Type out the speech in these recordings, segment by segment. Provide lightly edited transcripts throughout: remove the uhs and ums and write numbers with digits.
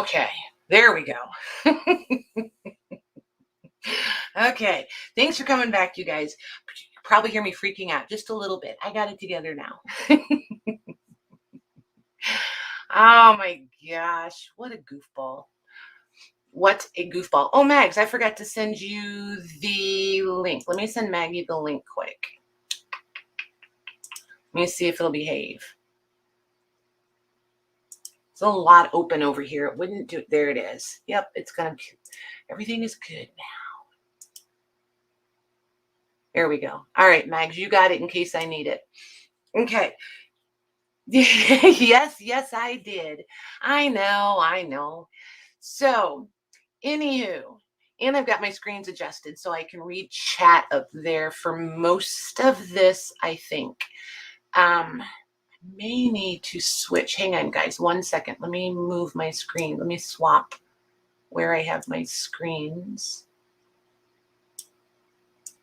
Okay, there we go. Okay, thanks for coming back, you guys. You probably hear me freaking out just a little bit. I got it together now. Oh my gosh, what a goofball. What a goofball. Oh, Mags, I forgot to send you the link. Let me send Maggie the link quick. Let me see if it'll behave. It's a lot open over here. It wouldn't do it. There it is. Yep, it's gonna, everything is good now. There we go. All right, Mags, you got it in case I need it. Okay. Yes, I did. I know. So, anywho, and I've got my screens adjusted so I can read chat up there for most of this, I think. May need to switch. Hang on, guys, 1 second. Let me move my screen. Let me swap where I have my screens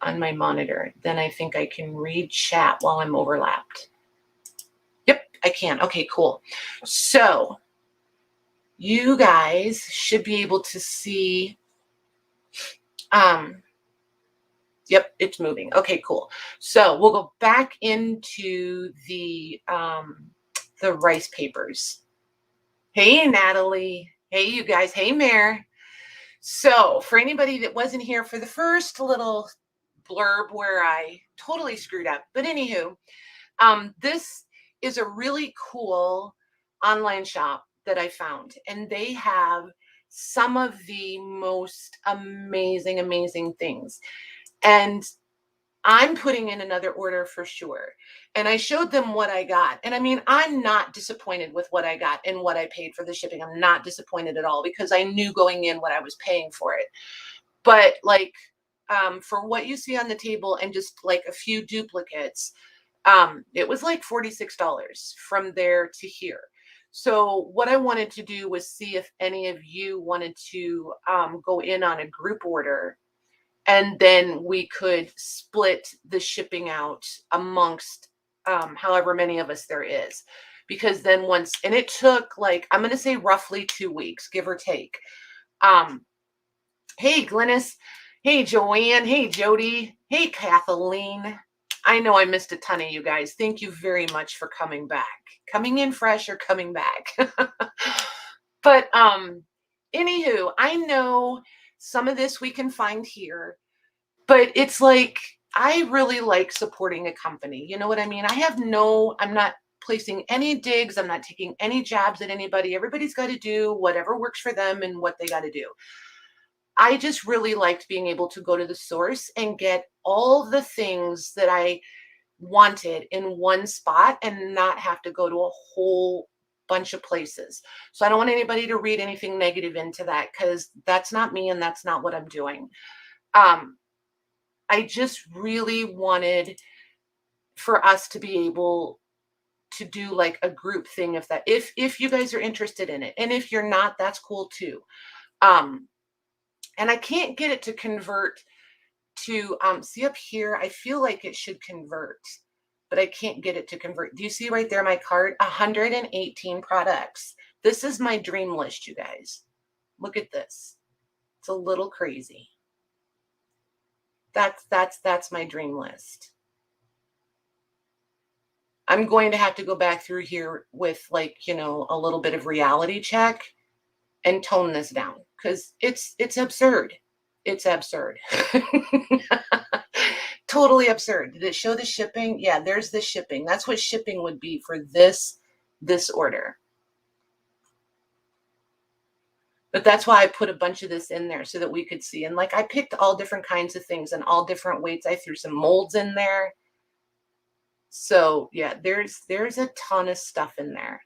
on my monitor. Then I think I can read chat while I'm overlapped. Yep, I can. Okay, cool. So you guys should be able to see. Yep, it's moving. Okay, cool. So we'll go back into the rice papers. Hey, Natalie. Hey, you guys. Hey, Mare. So for anybody that wasn't here for the first little blurb where I totally screwed up, but anywho, this is a really cool online shop that I found, and they have some of the most amazing things. And I'm putting in another order for sure. And I showed them what I got. And I mean, I'm not disappointed with what I got and what I paid for the shipping. I'm not disappointed at all because I knew going in what I was paying for it. But like, for what you see on the table and just like a few duplicates, it was like $46 from there to here. So what I wanted to do was see if any of you wanted to go in on a group order, and then we could split the shipping out amongst however many of us there is. Because then once, and it took like, I'm going to say roughly 2 weeks, give or take. Hey, Glynis. Hey, Joanne. Hey, Jody. Hey, Kathleen. I know I missed a ton of you guys. Thank you very much for coming back. Coming in fresh or coming back. But anywho, I know some of this we can find here, but it's like, I really like supporting a company. You know what I mean? I'm not placing any digs. I'm not taking any jabs at anybody. Everybody's got to do whatever works for them and what they got to do. I just really liked being able to go to the source and get all the things that I wanted in one spot and not have to go to a whole bunch of places. So I don't want anybody to read anything negative into that, because that's not me and that's not what I'm doing. I just really wanted for us to be able to do like a group thing, if you guys are interested in it. And if you're not, that's cool too. And I can't get it to convert to, see up here, I feel like it should convert, but I can't get it to convert. Do you see right there, my card? 118 products. This is my dream list, you guys. Look at this. It's a little crazy. That's my dream list. I'm going to have to go back through here with like, a little bit of reality check and tone this down, because it's absurd. It's absurd. Totally absurd. Did it show the shipping? Yeah, there's the shipping. That's what shipping would be for this order. But that's why I put a bunch of this in there so that we could see. And like, I picked all different kinds of things and all different weights. I threw some molds in there. So yeah, there's a ton of stuff in there.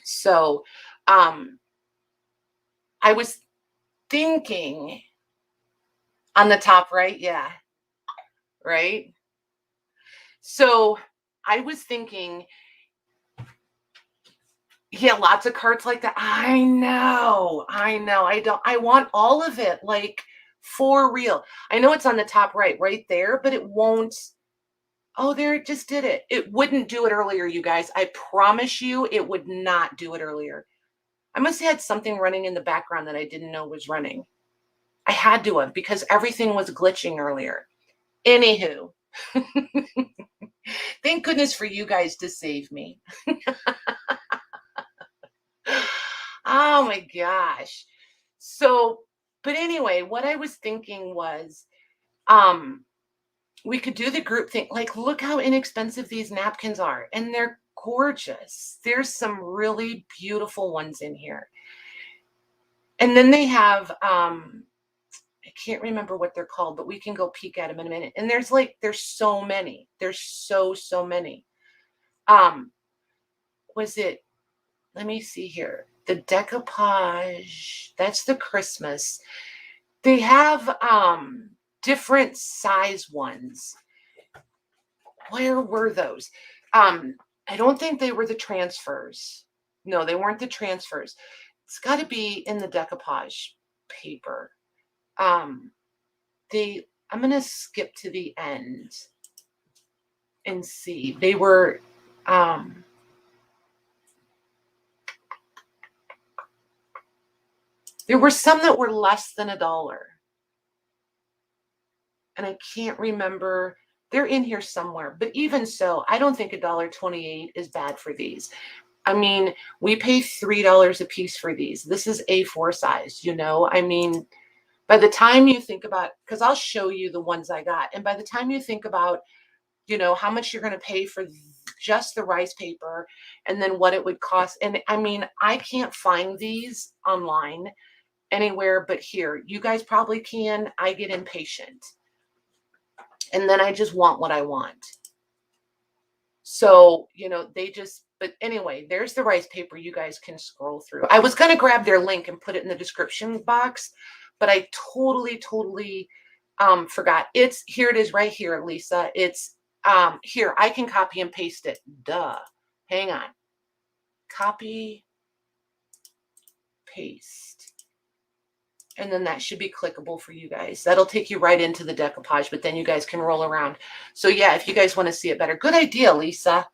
So I was thinking on the top right, yeah, right? So I was thinking, yeah, lots of carts like that. I know. I want all of it, like, for real. I know it's on the top right there, but it won't. Oh, there, it just did it. It wouldn't do it earlier, you guys. I promise you it would not do it earlier. I must have had something running in the background that I didn't know was running. I had to have, because everything was glitching earlier. Anywho, thank goodness for you guys to save me. Oh my gosh. So, but anyway, what I was thinking was, we could do the group thing. Like, look how inexpensive these napkins are, and they're gorgeous. There's some really beautiful ones in here. And then they have, I can't remember what they're called, but we can go peek at them in a minute. And there's so many. There's so many. Was it, let me see here. The decoupage, that's the Christmas. They have different size ones. Where were those? I don't think they were the transfers. No, they weren't the transfers. It's got to be in the decoupage paper. I'm going to skip to the end and see. They were, there were some that were less than $1. And I can't remember. They're in here somewhere. But even so, I don't think $1.28 is bad for these. I mean, we pay $3 a piece for these. This is A4 size, you know? I mean, by the time you think about, because I'll show you the ones I got. And by the time you think about, you know, how much you're going to pay for just the rice paper and then what it would cost. And I mean, I can't find these online anywhere but here. You guys probably can. I get impatient. And then I just want what I want. So, you know, but anyway, there's the rice paper. You guys can scroll through. I was going to grab their link and put it in the description box, but I totally forgot. Here it is right here, Lisa. It's here. I can copy and paste it. Duh. Hang on. Copy, paste. And then that should be clickable for you guys. That'll take you right into the decoupage, but then you guys can roll around. So yeah, if you guys want to see it better. Good idea, Lisa.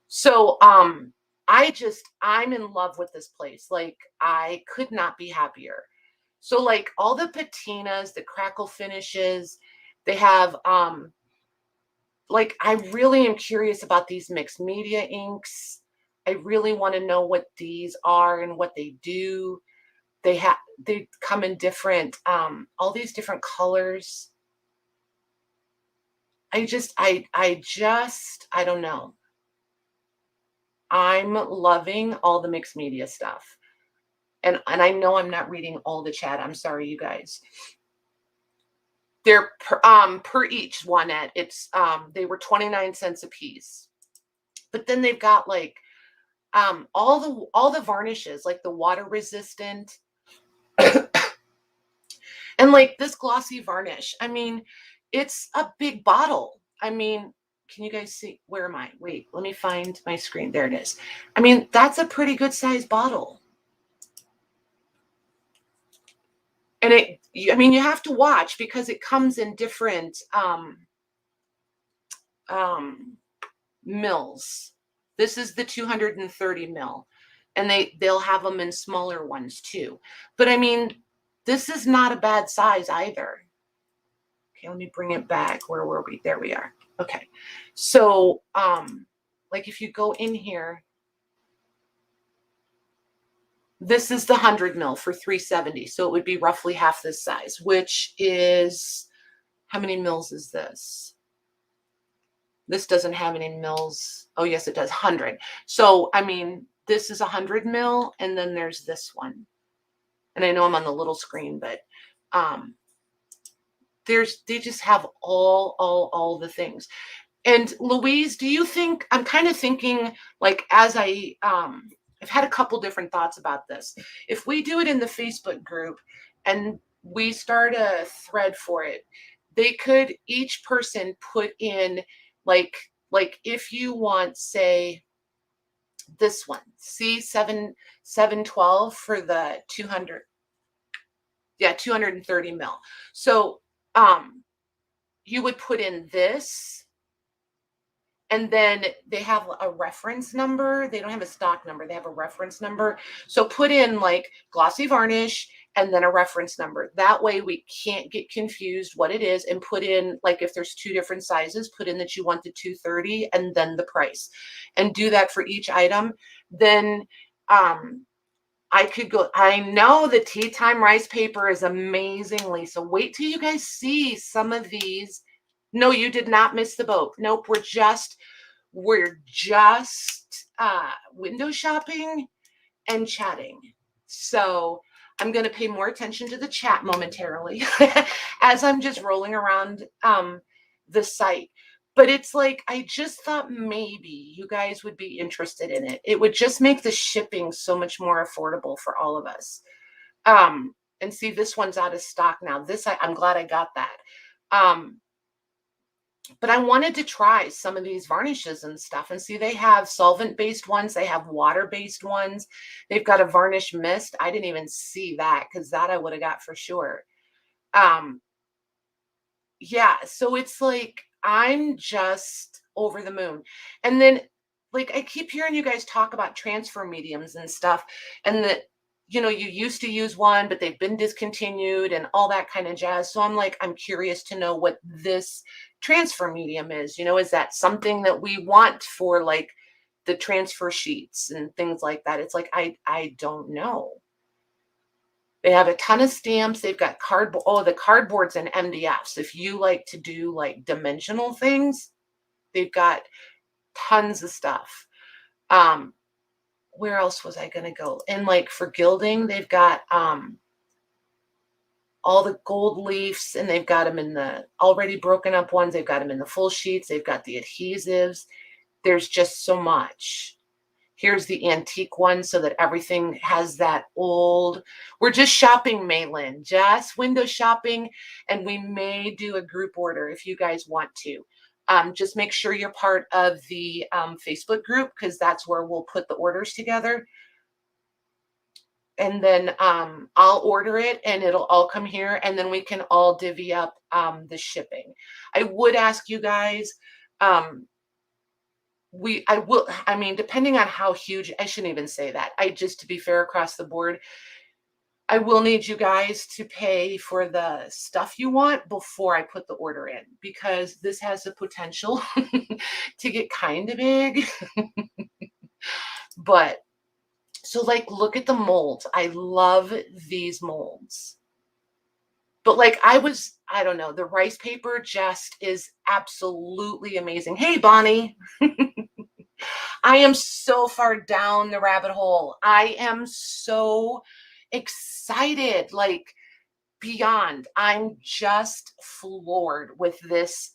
So I'm in love with this place. Like, I could not be happier. So like all the patinas, the crackle finishes, they have like, I really am curious about these mixed media inks. I really want to know what these are and what they do. They come in different, all these different colors. I don't know. I'm loving all the mixed media stuff. And I know I'm not reading all the chat. I'm sorry, you guys. They're per each one they were 29 cents a piece. But then they've got like all the varnishes, like the water resistant. And like this glossy varnish, I mean, it's a big bottle. I mean, can you guys see? Where am I? Wait, let me find my screen. There it is. I mean, that's a pretty good size bottle. And I mean, you have to watch because it comes in different mils. This is the 230 mil. And they'll have them in smaller ones too. But I mean, this is not a bad size either. Okay, let me bring it back. Where were we? There we are. Okay. So, like if you go in here, this is the 100 mil for $3.70. So it would be roughly half this size, which is, how many mils is this? This doesn't have any mils. Oh, yes, it does. 100. So, I mean, this is 100 mil, and then there's this one. And I know I'm on the little screen, but they just have all the things. And Louise, do you think, I'm kind of thinking, like, as I've had a couple different thoughts about this. If we do it in the Facebook group and we start a thread for it, they could each person put in like if you want, say, this one, see 712 for the 200. Yeah, 230 mil. So you would put in this, And then they have a reference number. They don't have a stock number. They have a reference number. So put in like glossy varnish and then a reference number. That way we can't get confused what it is, and put in, like, if there's two different sizes, put in that you want the 230 and then the price, and do that for each item. Then I could go, I know the tea time rice paper is amazingly, so wait till you guys see some of these. No, you did not miss the boat. Nope, we're just window shopping and chatting. So I'm going to pay more attention to the chat momentarily as I'm just rolling around the site. But it's like, I just thought maybe you guys would be interested in it. It would just make the shipping so much more affordable for all of us. And see, this one's out of stock now. I'm glad I got that. But I wanted to try some of these varnishes and stuff, and see, they have solvent-based ones. They have water-based ones. They've got a varnish mist. I didn't even see that, because that I would have got for sure. Yeah, so it's like, I'm just over the moon. And then, like, I keep hearing you guys talk about transfer mediums and stuff, and that, you used to use one, but they've been discontinued and all that kind of jazz. So I'm like, I'm curious to know what this transfer medium is. Is that something that we want for like the transfer sheets and things like that? It's like, I don't know. They have a ton of stamps. They've got cardboard. Oh, the cardboards and MDFs. If you like to do like dimensional things, they've got tons of stuff. Where else was I going to go? And like for gilding, they've got all the gold leaves, and they've got them in the already broken up ones. They've got them in the full sheets. They've got the adhesives. There's just so much. Here's the antique one, so that everything has that old. We're just shopping, Maylin, just window shopping, and we may do a group order if you guys want to. Just make sure you're part of the Facebook group, because that's where we'll put the orders together. And then I'll order it, and it'll all come here, and then we can all divvy up the shipping. I would ask you guys, I mean, depending on how huge, I shouldn't even say that. Just to be fair across the board, I will need you guys to pay for the stuff you want before I put the order in, because this has the potential to get kind of big. But so, like, look at the molds. I love these molds. But like, I don't know, the rice paper just is absolutely amazing. Hey, Bonnie. I am so far down the rabbit hole. I am so excited, like beyond. I'm just floored with this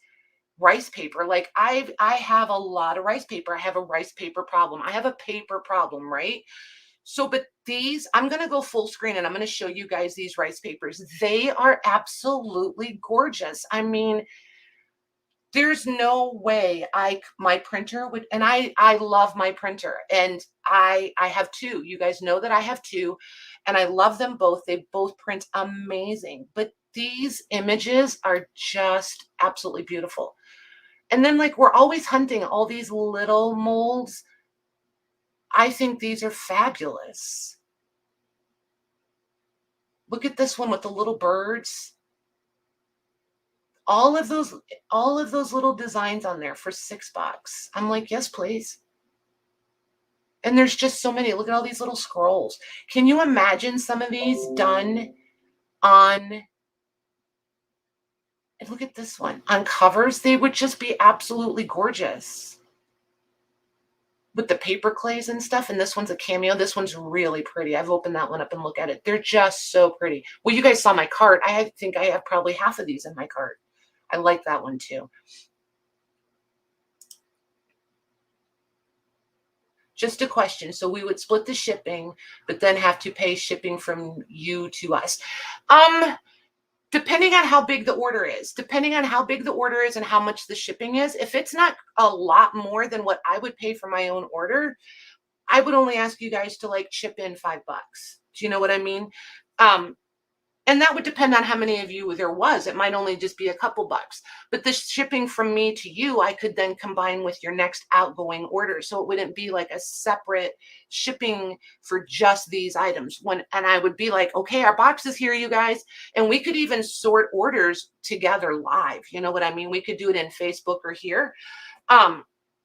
rice paper. Like, I have a lot of rice paper. I have a rice paper problem. I have a paper problem, right? So, but these, I'm going to go full screen and I'm going to show you guys these rice papers. They are absolutely gorgeous. I mean, there's no way my printer would, and I love my printer, and I have two. You guys know that I have two, and I love them both. They both print amazing, but these images are just absolutely beautiful. And then, like, we're always hunting all these little molds. I think these are fabulous. Look at this one with the little birds. All of those little designs on there for $6. I'm like, yes, please. And there's just so many. Look at all these little scrolls. Can you imagine some of these done on, and look at this one, on covers? They would just be absolutely gorgeous with the paper clays and stuff. And this one's a cameo. This one's really pretty. I've opened that one up and look at it. They're just so pretty. Well, you guys saw my cart. I think I have probably half of these in my cart. I like that one too. Just a question. So we would split the shipping, but then have to pay shipping from you to us. Depending on how big the order is, and how much the shipping is. If it's not a lot more than what I would pay for my own order, I would only ask you guys to like chip in $5. Do you know what I mean? And that would depend on how many of you there was. It might only just be a couple bucks. But the shipping from me to you, I could then combine with your next outgoing order. So it wouldn't be like a separate shipping for just these items. And I would be like, okay, our box is here, you guys. And we could even sort orders together live. You know what I mean? We could do it in Facebook or here.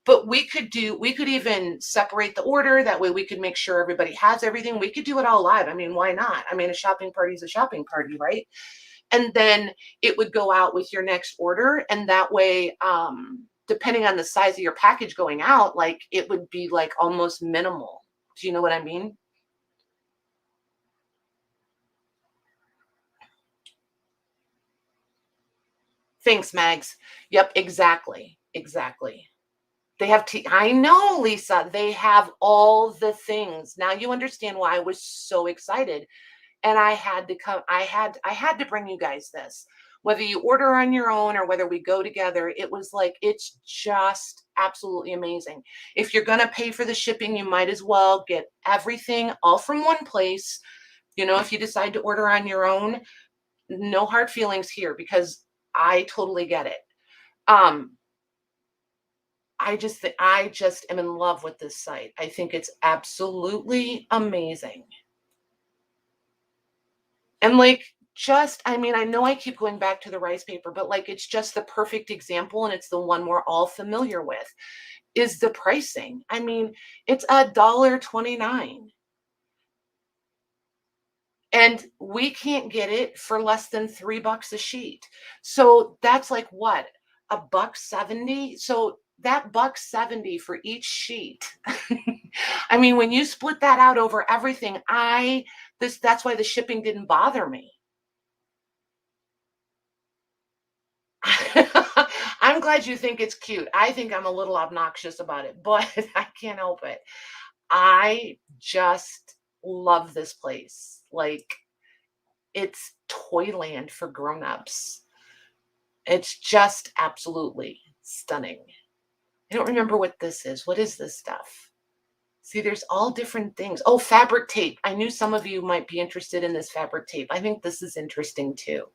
But we could even separate the order. That way we could make sure everybody has everything. We could do it all live. I mean, why not? I mean, a shopping party is a shopping party, right? And then it would go out with your next order. And that way, depending on the size of your package going out, like it would be like almost minimal. Do you know what I mean? Thanks, Mags. Yep, exactly. Exactly. They have I know, Lisa. They have all the things. Now you understand why I was so excited. And I had to come, I had to bring you guys this. Whether you order on your own or whether we go together, it was like it's just absolutely amazing. If you're gonna pay for the shipping, you might as well get everything all from one place. You know, if you decide to order on your own, no hard feelings here because I totally get it. Um, I just am in love with this site. I think it's absolutely amazing. And like just I mean, I know I keep going back to the rice paper, but like it's just the perfect example and it's the one we're all familiar with is the pricing. I mean, it's $1.29 and we can't get it for less than $3 a sheet. So that's like what? $1.70. So that $1.70 for each sheet. I mean, when you split that out over everything, that's why the shipping didn't bother me. I'm glad you think it's cute. I think I'm a little obnoxious about it, but I can't help it. I just love this place. Like it's toyland for grown-ups. It's just absolutely stunning. I don't remember what this is. What is this stuff? See, there's all different things. Oh, fabric tape. I knew some of you might be interested in this fabric tape. I think this is interesting too.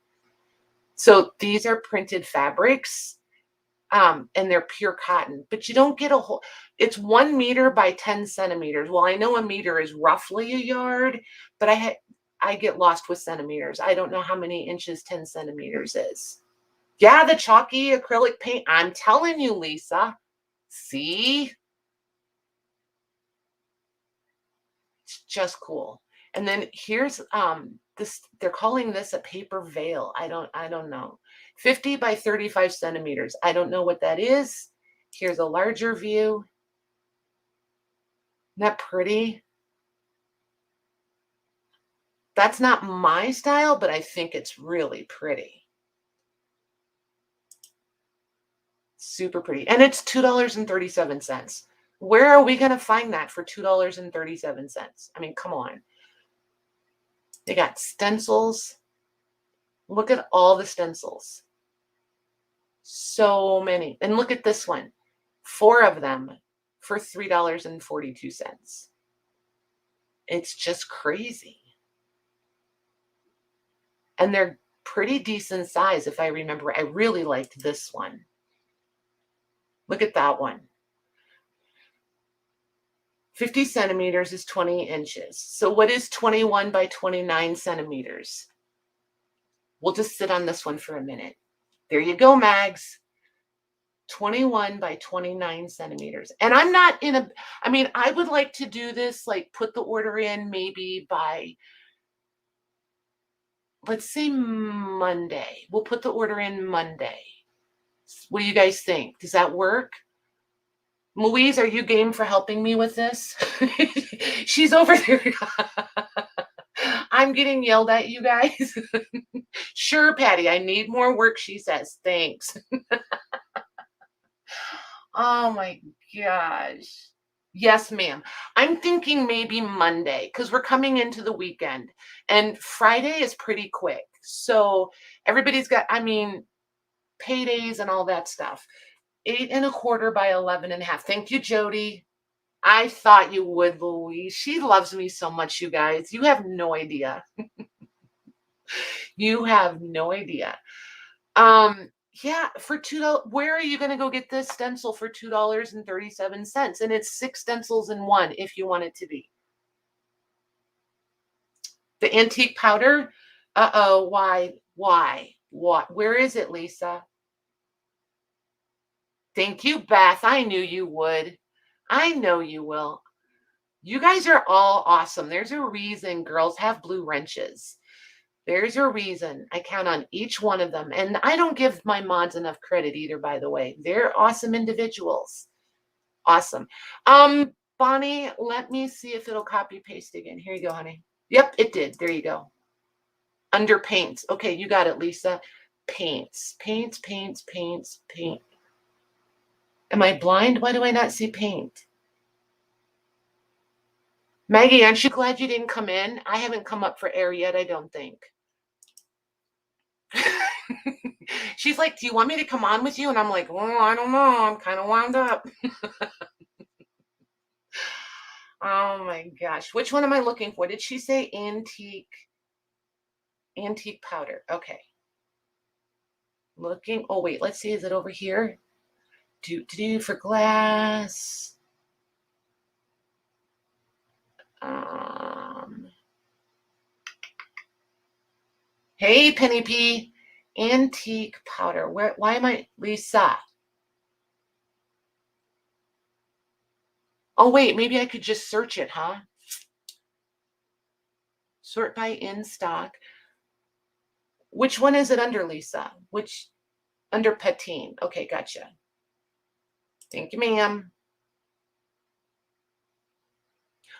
So these are printed fabrics, and they're pure cotton, but you don't get a whole, it's 1 meter by 10 centimeters. Well, I know a meter is roughly a yard, but I get lost with centimeters. I don't know how many inches 10 centimeters is. Yeah, the chalky acrylic paint. I'm telling you, Lisa. See? It's just cool. And then here's this, they're calling this a paper veil. I don't know. 50 by 35 centimeters. I don't know what that is. Here's a larger view. Isn't that pretty? That's not my style, but I think it's really pretty. Super pretty. And it's $2.37. Where are we going to find that for $2.37? I mean, come on. They got stencils. Look at all the stencils. So many. And look at this one. 4 of them for $3.42. It's just crazy. And they're pretty decent size if I remember. I really liked this one. Look at that one. 50 centimeters is 20 inches. So what is 21 by 29 centimeters? We'll just sit on this one for a minute. There you go, Mags. 21 by 29 centimeters. And I'm not in a, I mean, I would like to do this, like put the order in maybe by, let's say Monday. We'll put the order in Monday. What do you guys think? Does that work? Louise, are you game for helping me with this? She's over there. I'm getting yelled at, you guys. Sure, Patty, I need more work, she says. Thanks. Oh my gosh. Yes, ma'am. I'm thinking maybe Monday because we're coming into the weekend and Friday is pretty quick. So everybody's got, I mean, paydays and all that stuff. 8 1/4 by 11 1/2. Thank you, Jody. I thought you would, Louise. She loves me so much, you guys. You have no idea. You have no idea. Yeah, for $2, where are you going to go get this stencil for $2.37? And it's 6 stencils in one if you want it to be. The antique powder? Uh-oh, why? What? Where is it, Lisa? Thank you, Beth. I knew you would. I know you will. You guys are all awesome. There's a reason girls have blue wrenches. There's a reason. I count on each one of them. And I don't give my mods enough credit either, by the way. They're awesome individuals. Awesome. Bonnie, let me see if it'll copy paste again. Here you go, honey. Yep, it did. There you go. Under paints. Okay, you got it, Lisa. Paints. Am I blind? Why do I not see paint? Maggie, aren't you glad you didn't come in? I haven't come up for air yet, I don't think. She's like, do you want me to come on with you? And I'm like, well, I don't know. I'm kind of wound up. Oh my gosh. Which one am I looking for? Did she say antique powder? Okay. Looking. Oh, wait. Let's see. Is it over here? Do for glass. Hey, Penny P. Antique powder. Why am I Lisa? Oh, wait, maybe I could just search it, huh? Sort by in stock. Which one is it under, Lisa? Which under Patine? Okay, gotcha. Thank you, ma'am.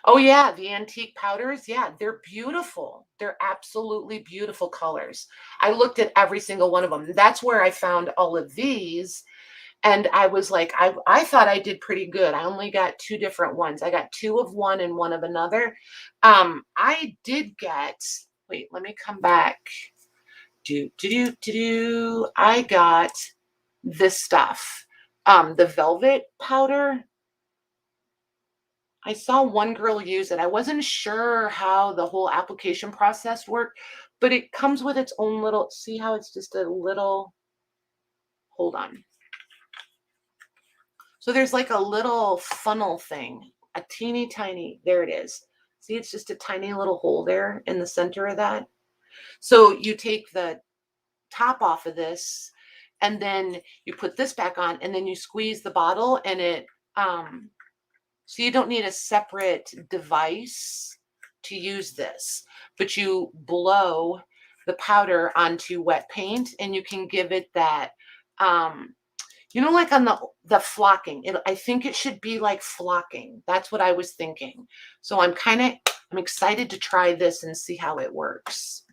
Oh, yeah, the antique powders. Yeah, they're beautiful. They're absolutely beautiful colors. I looked at every single one of them. That's where I found all of these. And I was like, I thought I did pretty good. I only got 2 different ones. I got 2 of one and 1 of another. I did get, wait, let me come back. I got this stuff. The velvet powder. I saw one girl use it. I wasn't sure how the whole application process worked, but it comes with its own little, see how it's just a little, hold on. So there's like a little funnel thing, a teeny tiny, there it is. See, it's just a tiny little hole there in the center of that. So you take the top off of this and then you put this back on and then you squeeze the bottle and it, so you don't need a separate device to use this, but you blow the powder onto wet paint and you can give it that, you know, like on the flocking, I think it should be like flocking. That's what I was thinking. So I'm excited to try this and see how it works.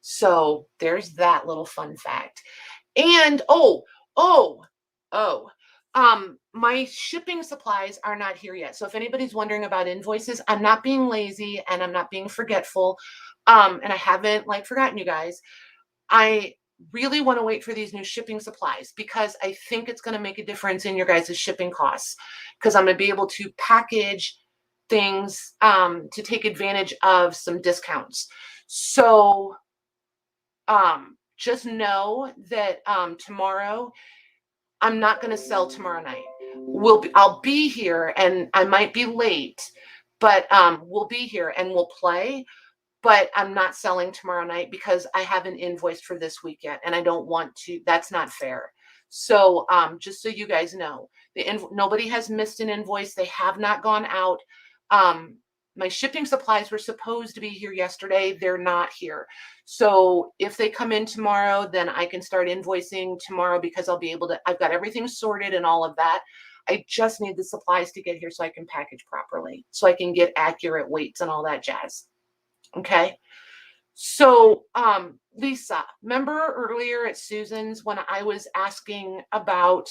So there's that little fun fact. And my shipping supplies are not here yet. So if anybody's wondering about invoices, I'm not being lazy and I'm not being forgetful. And I haven't forgotten you guys. I really want to wait for these new shipping supplies because I think it's going to make a difference in your guys' shipping costs because I'm going to be able to package things to take advantage of some discounts. So just know that tomorrow, I'm not going to sell tomorrow night. I'll be here and I might be late, but we'll be here and we'll play. But I'm not selling tomorrow night because I haven't invoiced for this week yet, and I don't want to. That's not fair. So just so you guys know, nobody has missed an invoice. They have not gone out. My shipping supplies were supposed to be here yesterday. They're not here. So if they come in tomorrow, then I can start invoicing tomorrow because I'll be able to. I've got everything sorted and all of that. I just need the supplies to get here so I can package properly, so I can get accurate weights and all that jazz. Okay. So, Lisa, remember earlier at Susan's when I was asking about,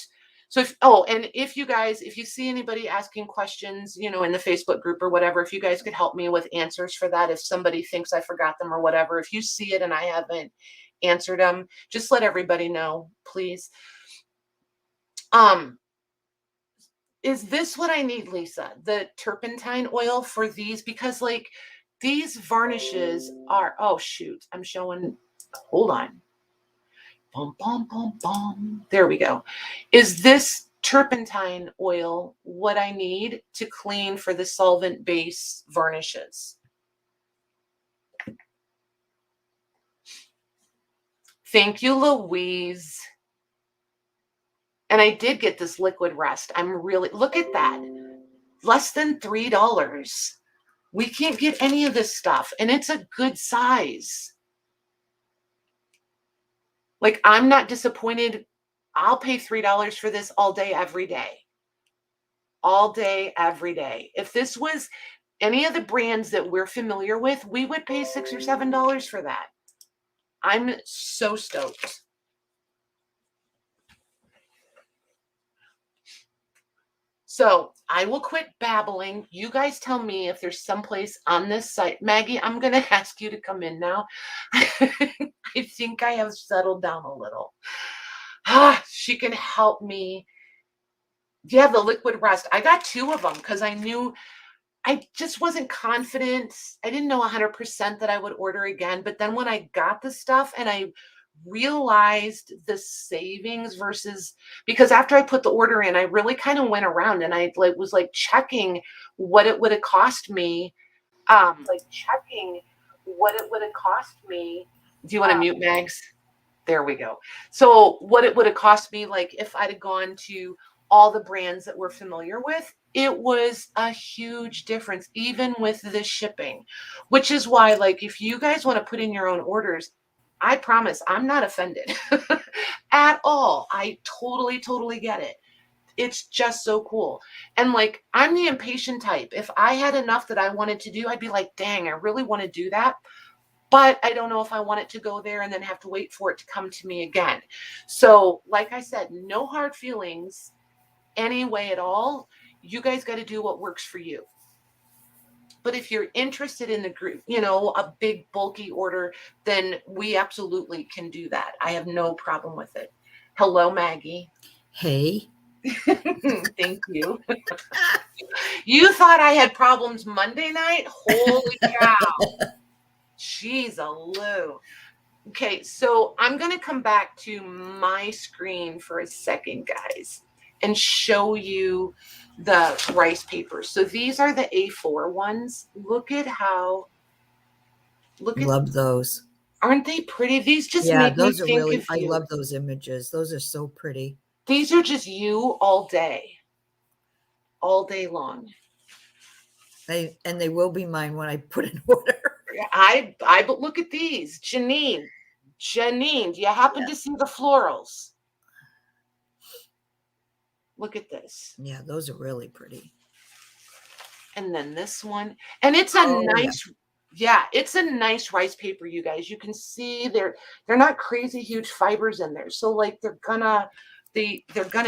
if you see anybody asking questions, in the Facebook group or whatever, if you guys could help me with answers for that, if somebody thinks I forgot them or whatever, if you see it and I haven't answered them, just let everybody know, please. Is this what I need, Lisa? The turpentine oil for these? Because these varnishes are, oh shoot, I'm showing, hold on. Bum, bum, bum, bum. There we go. Is this turpentine oil what I need to clean for the solvent-based varnishes? Thank you, Louise. And I did get this liquid rust. I'm really, look at that. Less than $3. We can't get any of this stuff, and it's a good size. Like, I'm not disappointed. I'll pay $3 for this all day, every day. All day, every day. If this was any of the brands that we're familiar with, we would pay $6 or $7 for that. I'm so stoked. So I will quit babbling. You guys tell me if there's someplace on this site. Maggie, I'm going to ask you to come in now. I think I have settled down a little. She can help me. Yeah, the liquid rust. I got 2 of them because I knew I just wasn't confident. I didn't know 100% that I would order again. But then when I got the stuff and I realized the savings versus, because after I put the order in, I really kind of went around and I was like checking what it would have cost me. Do you want to mute, Mags? There we go. So what it would have cost me, like if I'd have gone to all the brands that we're familiar with, it was a huge difference, even with the shipping, which is why, like, if you guys want to put in your own orders, I promise I'm not offended at all. I totally get it. It's just so cool. And like, I'm the impatient type. If I had enough that I wanted to do, I'd be like, dang, I really want to do that. But I don't know if I want it to go there and then have to wait for it to come to me again. So like I said, no hard feelings any way at all. You guys got to do what works for you. But if you're interested in the group, a big bulky order, then we absolutely can do that. I have no problem with it. Hello, Maggie. Hey. Thank you. You thought I had problems Monday night? Holy cow. Jeez, Lou. Okay, so I'm going to come back to my screen for a second, guys, and show you the rice papers. So these are the A4 ones. Look at Love those. Aren't they pretty? These just make me think of you. I love those images. Those are so pretty. These are just you all day long. And they will be mine when I put in order. But look at these. Janine, do you happen to see the florals? Look at this. Yeah, those are really pretty. And then this one. And it's a nice, it's a nice rice paper, you guys. You can see they're not crazy huge fibers in there. So like they're gonna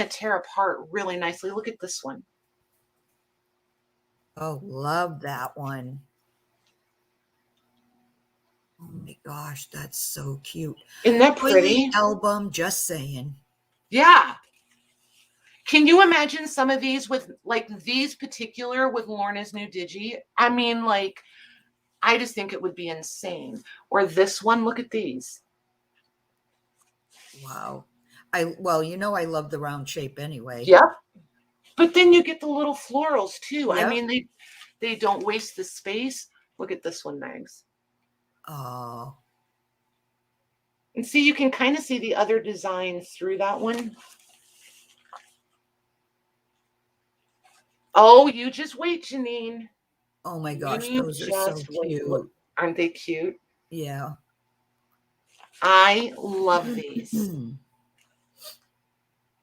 tear apart really nicely. Look at this one. Oh, love that one. Oh my gosh, that's so cute. Isn't that pretty? Album, just saying. Yeah. Can you imagine some of these with like these particular with Lorna's new Digi? I mean, like, I just think it would be insane. Or this one, look at these. Wow. I love the round shape anyway. Yep. But then you get the little florals too. Yep. I mean, they don't waste the space. Look at this one, Mags. Oh. And see, you can kind of see the other design through that one. Oh, you just wait, Janine. Oh my gosh, those are so cute. Look, aren't they cute? Yeah. I love these.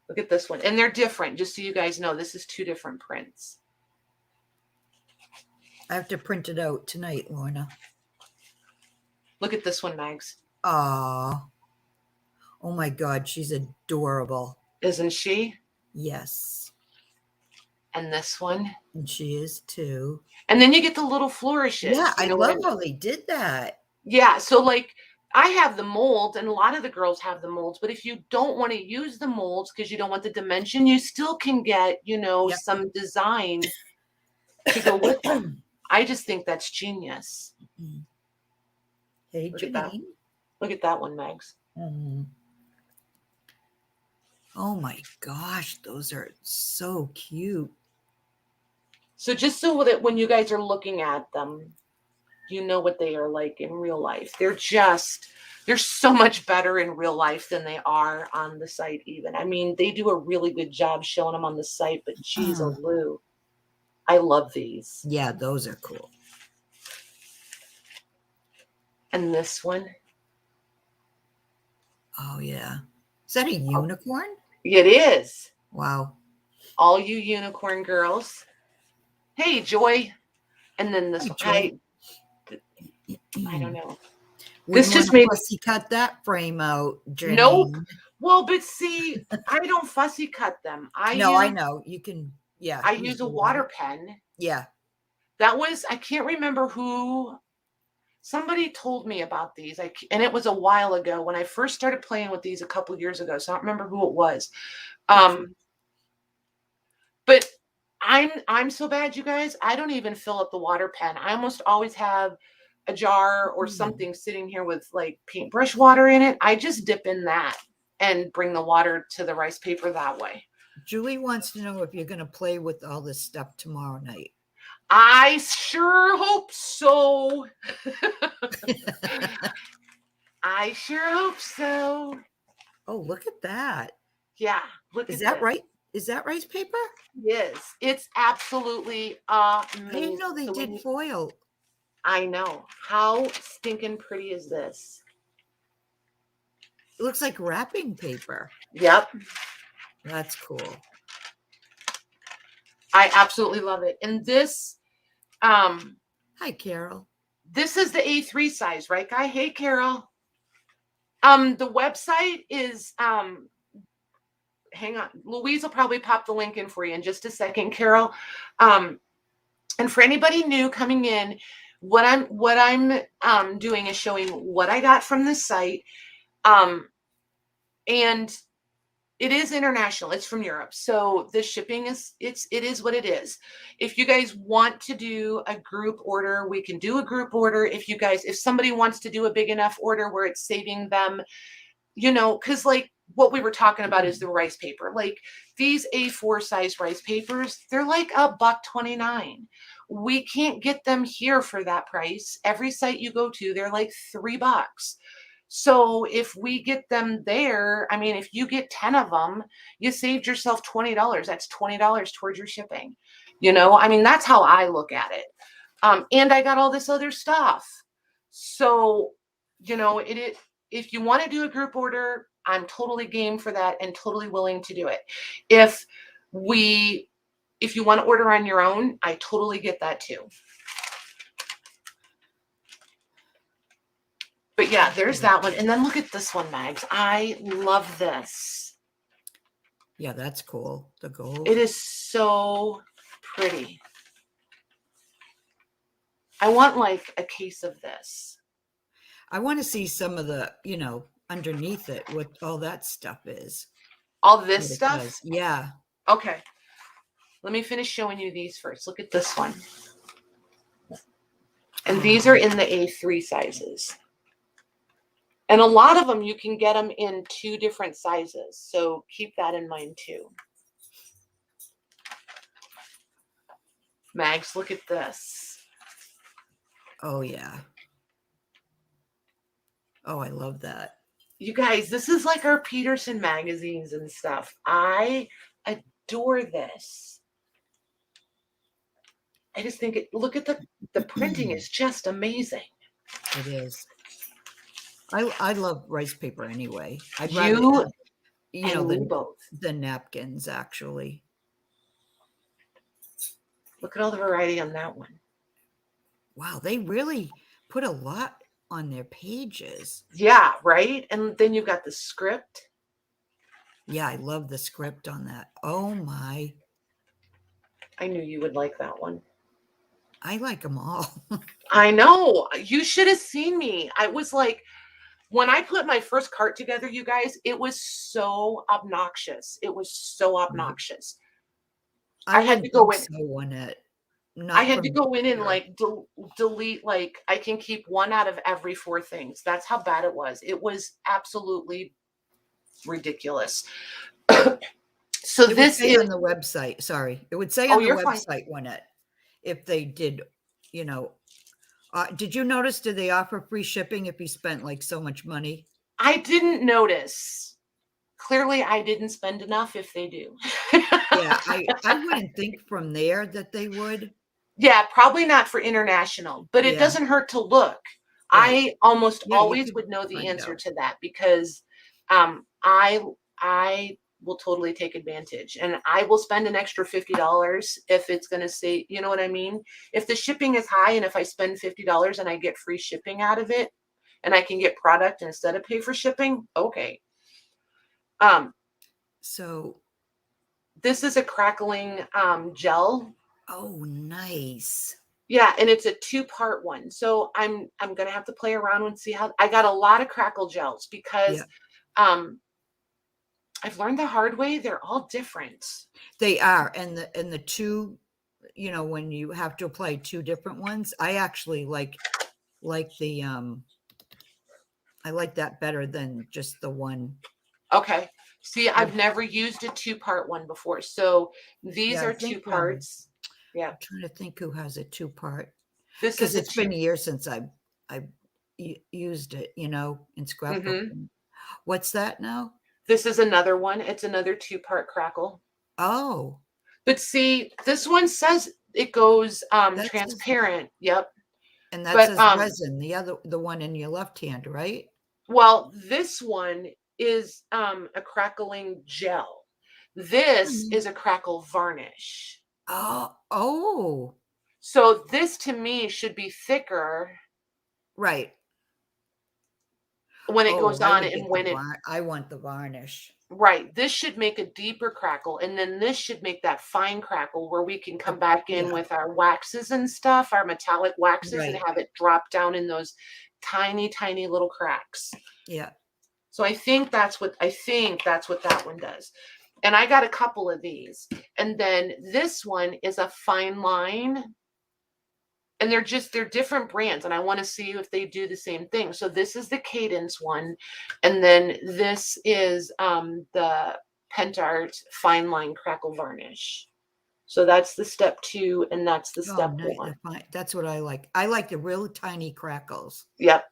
Look at this one. And they're different, just so you guys know. This is 2 different prints. I have to print it out tonight, Lorna. Look at this one, Mags. Aw. Oh my God, she's adorable. Isn't she? Yes. And this one. And she is too. And then you get the little flourishes. Yeah, I love how they did that. Yeah, so like I have the mold and a lot of the girls have the molds, but if you don't want to use the molds because you don't want the dimension, you still can get, some design to go with them. I just think that's genius. Hey, Look at that. Janine. Look at that one, Megs. Oh my gosh, those are so cute. So just so that when you guys are looking at them, you know what they are like in real life. They're so much better in real life than they are on the site even. I mean, they do a really good job showing them on the site, but geez, oh Lou, I love these. Yeah, those are cool. And this one. Oh yeah. Is that a unicorn? It is. Wow. All you unicorn girls. Hey, Joy. And then this Hi, one. I don't know. Wouldn't This just want to made fussy cut that frame out, Janine. Nope. Well, but see, I don't fussy cut them. I know. You can, yeah. I use a water pen. Yeah. That was, I can't remember who, somebody told me about these. And it was a while ago when I first started playing with these a couple years ago. So I don't remember who it was. But I'm so bad, you guys. I don't even fill up the water pen. I almost always have a jar or something sitting here with like paintbrush water in it. I just dip in that and bring the water to the rice paper that way. Julie wants to know if you're going to play with all this stuff tomorrow night. I sure hope so. I sure hope so. Oh, look at that. Yeah. Look Is that right? Is that rice paper? Yes. It's absolutely amazing. I didn't know they did foil. I know. How stinking pretty is this? It looks like wrapping paper. Yep. That's cool. I absolutely love it. And this, hi, Carol. This is the A3 size, right, Guy? Hey, Carol. The website is, hang on. Louise will probably pop the link in for you in just a second, Carol. And for anybody new coming in, what I'm doing is showing what I got from the site. And it is international. It's from Europe. So the shipping is, it is what it is. If you guys want to do a group order, we can do a group order. If somebody wants to do a big enough order where it's saving them, because like what we were talking about is the rice paper. Like these A4 size rice papers, they're like $1.29. We can't get them here for that price. Every site you go to, they're like $3. So if we get them there, I mean, if you get 10 of them, you saved yourself $20. That's $20 towards your shipping. I mean, that's how I look at it. And I got all this other stuff. So, if you want to do a group order, I'm totally game for that and totally willing to do it. If you want to order on your own, I totally get that too. But yeah, there's that one. And then look at this one, Mags. I love this. Yeah, that's cool. The gold. It is so pretty. I want like a case of this. I want to see some of the, underneath it, what all that stuff is. All this stuff? Yeah. Okay. Let me finish showing you these first. Look at this one. And these are in the A3 sizes. And a lot of them, you can get them in 2 different sizes. So keep that in mind too. Mags, look at this. Oh, yeah. Oh, I love that. You guys, this is like our Peterson magazines and stuff. I adore this. I just think look at the printing is just amazing. It is. I love rice paper anyway. I'd rather the napkins actually. Look at all the variety on that one. Wow, they really put a lot on their pages. Yeah, right? And then you've got the script. Yeah, I love the script on that. Oh my. I knew you would like that one. I like them all. I know. You should have seen me. I was like, when I put my first cart together, you guys, it was so obnoxious. It was so obnoxious. I had to go in. So on it. I not had to from go in and here. like delete, like I can keep one out of every 4 things. That's how bad it was. It was absolutely ridiculous. So It would this say is, on the website, sorry, it would say oh, on the you're fine. website when it, if they did, you know, did you notice, did they offer free shipping if you spent like so much money? I didn't notice. Clearly, I didn't spend enough if they do. Yeah, I wouldn't think from there that they would. Yeah, probably not for international, but it Yeah, doesn't hurt to look. right. I almost Yeah, you always could would know the find answer out. to that because I will totally take advantage and I will spend an extra $50 if it's going to say, you know what I mean? If the shipping is high and if I spend $50 and I get free shipping out of it and I can get product instead of pay for shipping, okay. Um, So, this is a crackling gel. oh, nice. Yeah, and it's a two-part one. So I'm gonna have to play around and see how I got a lot of crackle gels because Yeah, um I've learned the hard way, they're all different. they are. And the two, when you have to apply two different ones, I actually like the I like that better than just the one. Okay. See, I've I've never used a two-part one before. So these Yeah, I are two think parts. Yeah. I'm trying to think who has a two-part, This because is a it's been two. years since I used it, in Mhm. scrapbooking. What's that now? This is another one. It's another two-part crackle. Oh, But see, this one says it goes that says, transparent. Yep. and that But says resin, the one in your left hand, right? well, this one is a crackling gel. This Mhm. is a crackle varnish. Oh, So this to me should be thicker right. when it Oh, goes on and when it, I want the varnish. right. This should make a deeper crackle. And then this should make that fine crackle where we can come back in Yeah, with our waxes and stuff, our metallic waxes, and right. have it drop down in those tiny, tiny little cracks. Yeah. So I think that's what that one does. And I got a couple of these. And then this one is a fine line. And they're different brands. And I want to see if they do the same thing. So this is the Cadence one. And then this is the Pentart Fine Line Crackle Varnish. So that's the step 2, and that's the Oh, step nice. 1. That's what I like. I like the real tiny crackles. Yep.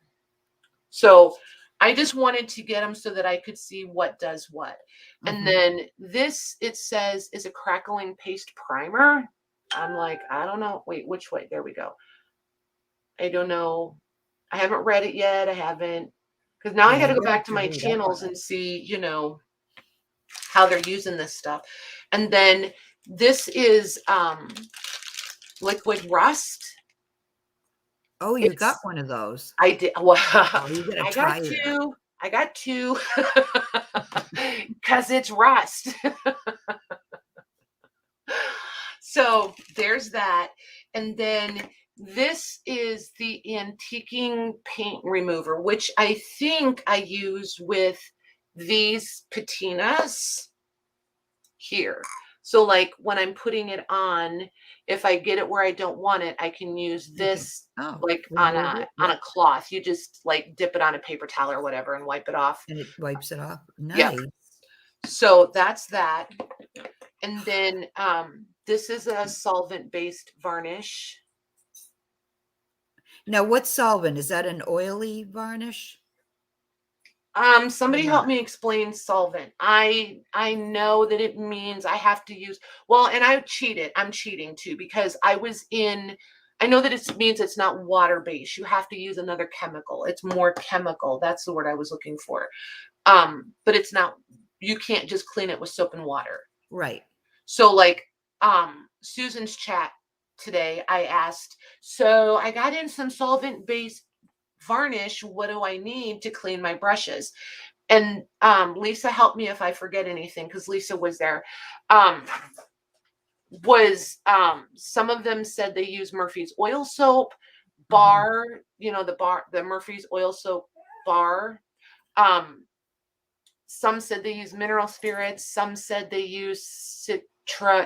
So I just wanted to get them so that I could see what does what. And Hmm. then this, it says, is a crackling paste primer. I'm like, I don't know. Wait, which way? There we go. I don't know. I haven't read it yet. I haven't, because now I Yeah, got to go you have back to to my read up channels on it. and see, how they're using this stuff. And then this is liquid rust. Oh, you got It's one of those. I did well, Oh, you gotta I got try it. two. I got two because it's rust. So there's that. And then this is the antiquing paint remover, which I think I use with these patinas here. So like when I'm putting it on, if I get it where I don't want it, I can use You can, this oh, like on remove a it. on Yeah. a cloth. You just like dip it on a paper towel or whatever and wipe it off. And it wipes it off. Yep. Nice. So that's that. And then this is a solvent-based varnish. Now, what's solvent? Is that an oily varnish or Somebody help not? me explain solvent. I know that it means I have to use, well, and I cheated. I'm cheating too because I know that it means it's not water-based. You have to use another chemical. It's more chemical. That's the word I was looking for. But it's not, you can't just clean it with soap and water. Right. So like Susan's chat today, I asked, so I got in some solvent-based varnish. What do I need to clean my brushes? And Lisa, help me if I forget anything because Lisa was there. Um, some of them said they use Murphy's oil soap Hmm. bar, the Murphy's oil soap bar. Um, some said they use mineral spirits. Some said they use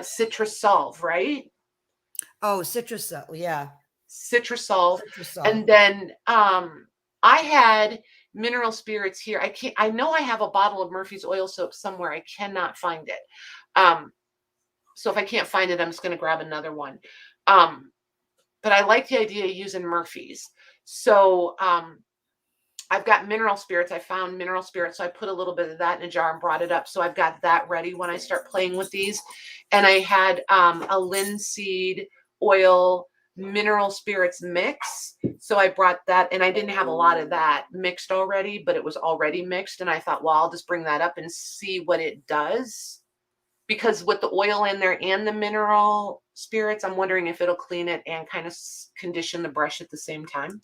citrus solve, right? Oh, Citrusol. Yeah. Citrusol. Citrusol. And then I had mineral spirits here. I know I have a bottle of Murphy's oil soap somewhere. I cannot find it. So if I can't find it, I'm just going to grab another one. But I like the idea of using Murphy's. So I've got mineral spirits. I found mineral spirits. So I put a little bit of that in a jar and brought it up. So I've got that ready when I start playing with these. And I had a linseed oil mineral spirits mix. So I brought that, and I didn't have a lot of that mixed already, but it was already mixed. And I thought, well, I'll just bring that up and see what it does. Because with the oil in there and the mineral spirits, I'm wondering if it'll clean it and kind of condition the brush at the same time.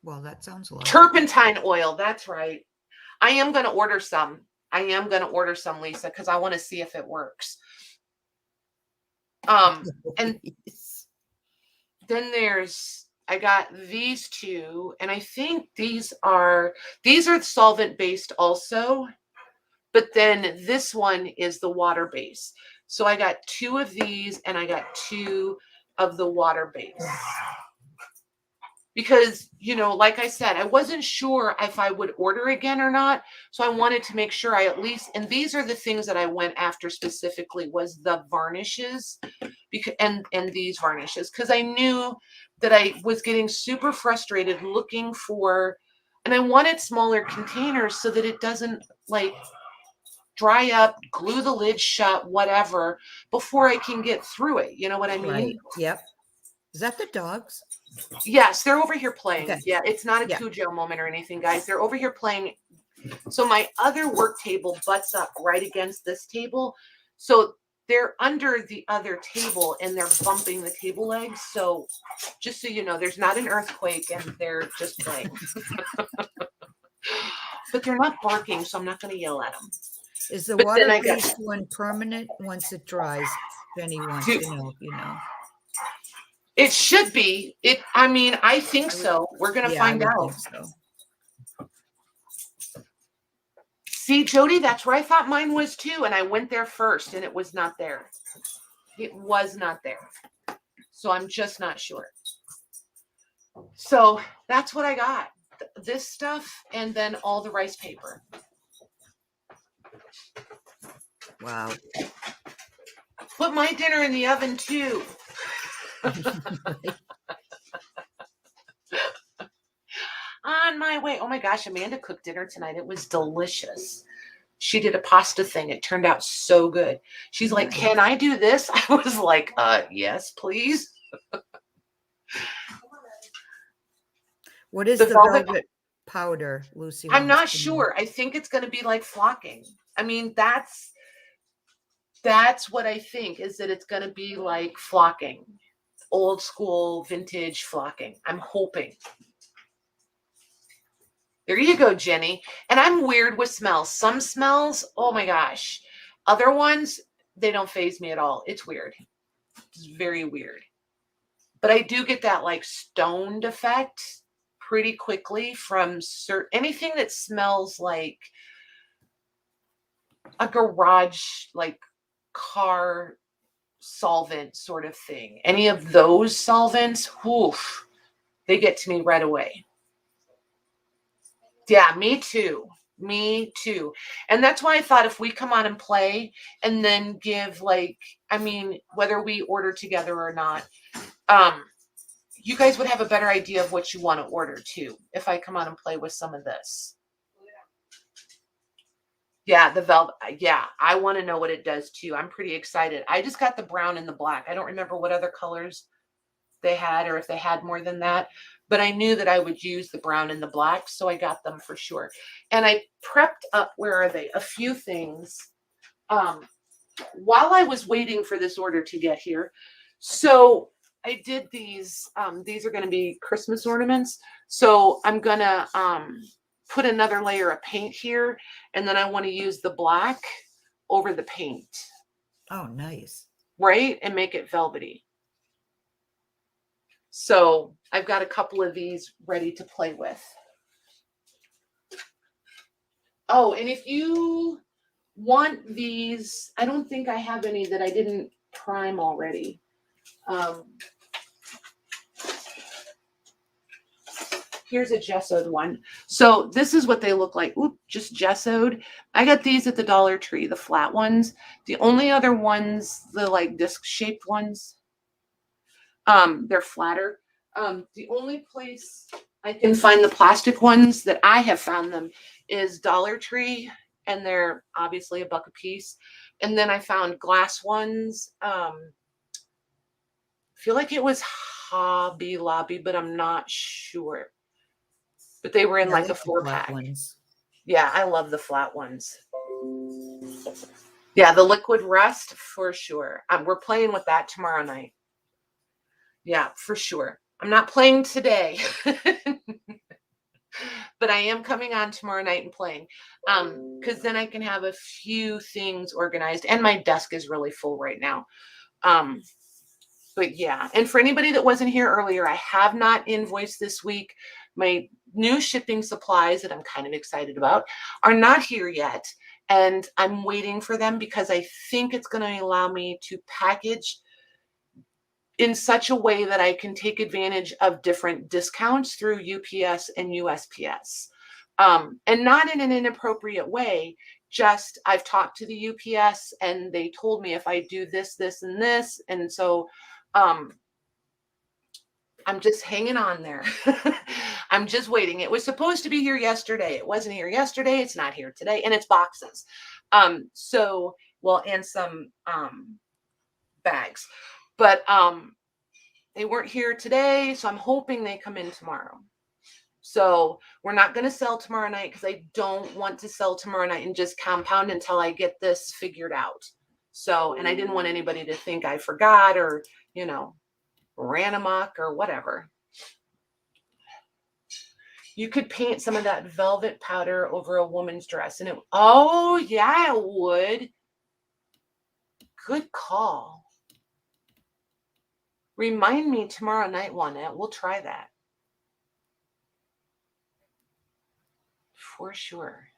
Well, that sounds lovely. Turpentine oil. That's right. I am going to order some. Lisa, because I want to see if it works. And then I got these two, and I think these are solvent-based also, but then this one is the water-based. So I got 2 of these, and I got 2 of the water-based. Because, like I said, I wasn't sure if I would order again or not. So I wanted to make sure I at least, and these are the things that I went after specifically, was the varnishes and these varnishes. Because I knew that I was getting super frustrated looking for, and I wanted smaller containers so that it doesn't like dry up, glue the lid shut, whatever, before I can get through it. You know what I mean? Right. Yep. Is that the dogs? Yes, they're over here playing. Okay. Yeah, it's not a Cujo moment or anything, guys. They're over here playing. So my other work table butts up right against this table. So they're under the other table and they're bumping the table legs. So just so you know, there's not an earthquake and they're just playing. But they're not barking, so I'm not going to yell at them. Is the water-based one permanent once it dries? If anyone, you know. It should be. I think so. We're going to find out. So. See, Jody, that's where I thought mine was too. And I went there first and it was not there. It was not there. So I'm just not sure. So that's what I got. This stuff and then all the rice paper. Wow. Put my dinner in the oven too. On my way. Oh my gosh, Amanda cooked dinner tonight. It was delicious. She did a pasta thing. It turned out so good. She's like, can I do this? I was like, yes, please. What is the velvet powder, Lucy? I'm not sure. I think it's going to be like flocking. I mean, that's what I think, is that it's going to be like flocking. Old school vintage flocking. I'm hoping. There you go, Jenny. And I'm weird with smells. Some smells, oh my gosh. Other ones, they don't faze me at all. It's weird. It's very weird. But I do get that like stoned effect pretty quickly from anything that smells like a garage, like car solvent sort of thing. Any of those solvents, oof, they get to me right away. Yeah, me too. Me too. And that's why I thought if we come on and play and then give whether we order together or not, you guys would have a better idea of what you want to order too, if I come on and play with some of this. Yeah, the velvet. Yeah, I want to know what it does too. I'm pretty excited. I just got the brown and the black. I don't remember what other colors they had or if they had more than that. But I knew that I would use the brown and the black, so I got them for sure. And I prepped up, where are they? A few things while I was waiting for this order to get here. So I did these. These are going to be Christmas ornaments. So I'm going to put another layer of paint here, and then I want to use the black over the paint. Oh, nice. Right? And make it velvety. So I've got a couple of these ready to play with. Oh, and if you want these, I don't think I have any that I didn't prime already. Here's a gessoed one. So this is what they look like. Oop, just gessoed. I got these at the Dollar Tree, the flat ones. The only other ones, the like disc shaped ones, they're flatter. The only place I can find the plastic ones that I have found them is Dollar Tree, and they're obviously $1 a piece. And then I found glass ones. I feel like it was Hobby Lobby, but I'm not sure. But they were in like a 4-pack. Yeah, I love the flat ones. Yeah, the liquid rust for sure. We're playing with that tomorrow night. Yeah, for sure. I'm not playing today, but I am coming on tomorrow night and playing. Because then I can have a few things organized, and my desk is really full right now. But yeah, and for anybody that wasn't here earlier, I have not invoiced this week. My new shipping supplies that I'm kind of excited about are not here yet. And I'm waiting for them because I think it's going to allow me to package in such a way that I can take advantage of different discounts through UPS and USPS. And not in an inappropriate way. Just I've talked to the UPS and they told me if I do this, this, and this. And so I'm just hanging on there. I'm just waiting. It was supposed to be here yesterday. It wasn't here yesterday. It's not here today. And it's boxes. So, well, and some bags. But they weren't here today. So I'm hoping they come in tomorrow. So we're not going to sell tomorrow night because I don't want to sell tomorrow night and just compound until I get this figured out. So, and I didn't want anybody to think I forgot or, you know, ran amok or whatever. You could paint some of that velvet powder over a woman's dress and it, oh yeah, it would. Good call. Remind me tomorrow night, Juanette. We'll try that. For sure.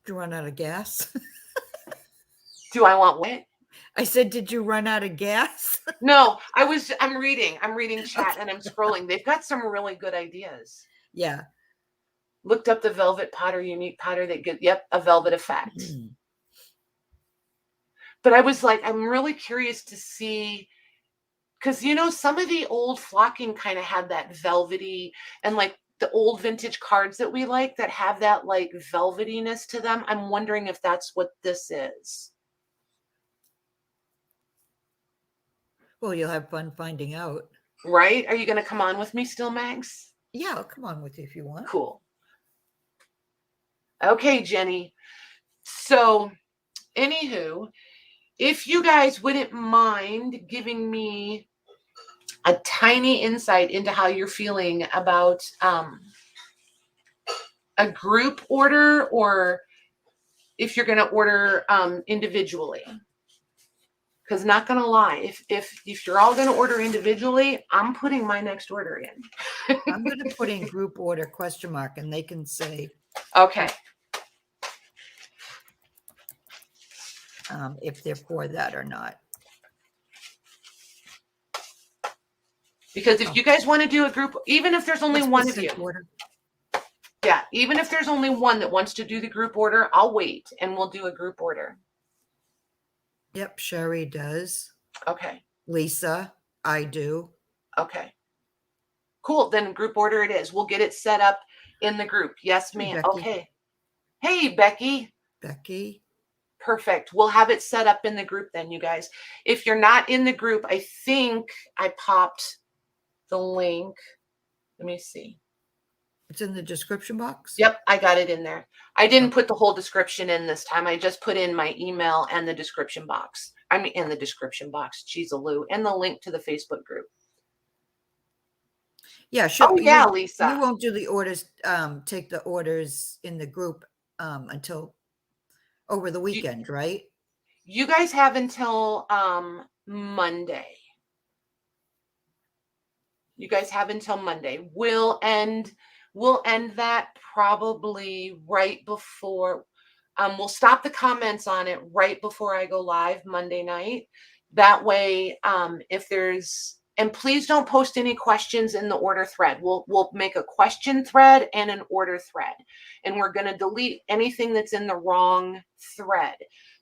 Did you run out of gas? Do I want what? I said, did you run out of gas? No, I'm reading chat and I'm scrolling. They've got some really good ideas. Yeah. Looked up the velvet powder, unique powder that get, yep, a velvet effect. But I was like, I'm really curious to see, because, you know, some of the old flocking kind of had that velvety, and like the old vintage cards that we like that have that like velvetiness to them. I'm wondering if that's what this is. Well, you'll have fun finding out. Right? Are you going to come on with me still, Max? Yeah, I'll come on with you if you want. Cool. Okay, Jenny. So, anywho, if you guys wouldn't mind giving me a tiny insight into how you're feeling about a group order, or if you're going to order individually. Because not going to lie, if you're all going to order individually, I'm putting my next order in. I'm going to put in group order ? And they can say, okay, if they're for that or not. Because if you guys want to do a group, even if there's only one of you, yeah, even if there's only one that wants to do the group order, I'll wait and we'll do a group order. Yep, Sherry does. Okay. Lisa, I do. Okay. Cool. Then group order it is. We'll get it set up in the group. Yes, ma'am. Okay. Hey, Becky. Becky. Perfect. We'll have it set up in the group then, you guys. If you're not in the group, I think I popped the link. Let me see. It's in the description box? Yep, I got it in there. I didn't put the whole description in this time. I just put in my email and the description box. I mean, in the description box, Cheesaloo, and the link to the Facebook group. Yeah, sure. Oh, yeah, Lisa. You won't do the orders, take the orders in the group until over the weekend, right? You guys have until Monday. You guys have until Monday. We'll end that probably right before. We'll stop the comments on it right before I go live Monday night. That way, if there's, and please don't post any questions in the order thread. We'll make a question thread and an order thread, and we're going to delete anything that's in the wrong thread.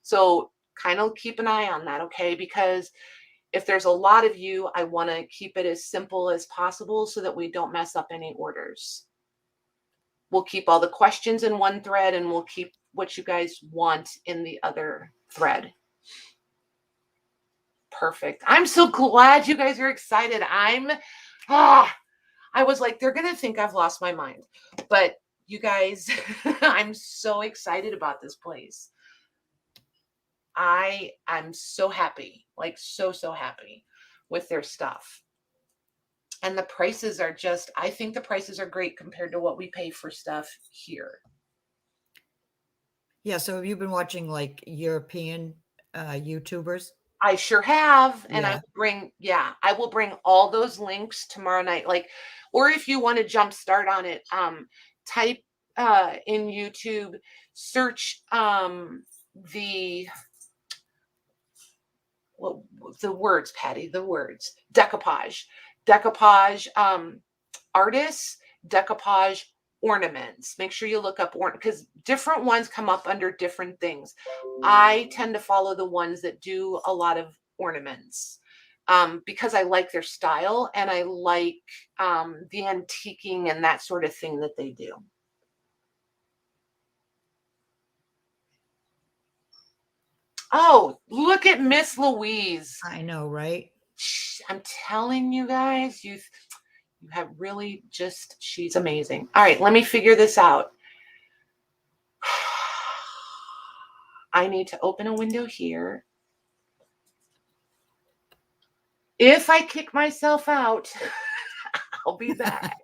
So kind of keep an eye on that, okay? Because if there's a lot of you, I want to keep it as simple as possible so that we don't mess up any orders. We'll keep all the questions in one thread, and we'll keep what you guys want in the other thread. Perfect. I'm so glad you guys are excited. I was like, they're going to think I've lost my mind. But you guys, I'm so excited about this place. I'm so happy, like so happy with their stuff. And the prices are just, I think the prices are great compared to what we pay for stuff here. Yeah. So have you been watching like European YouTubers? I sure have. And Yeah. I will bring all those links tomorrow night. Like, or if you want to jump start on it, type in YouTube, search the words, Patty, the words, decoupage artists, decoupage ornaments. Make sure you look up because different ones come up under different things. I tend to follow the ones that do a lot of ornaments because I like their style and I like the antiquing and that sort of thing that they do. Oh, look at Miss Louise. I know, right? I'm telling you guys, you have really just, she's amazing. All right, let me figure this out. I need to open a window here. If I kick myself out, I'll be back.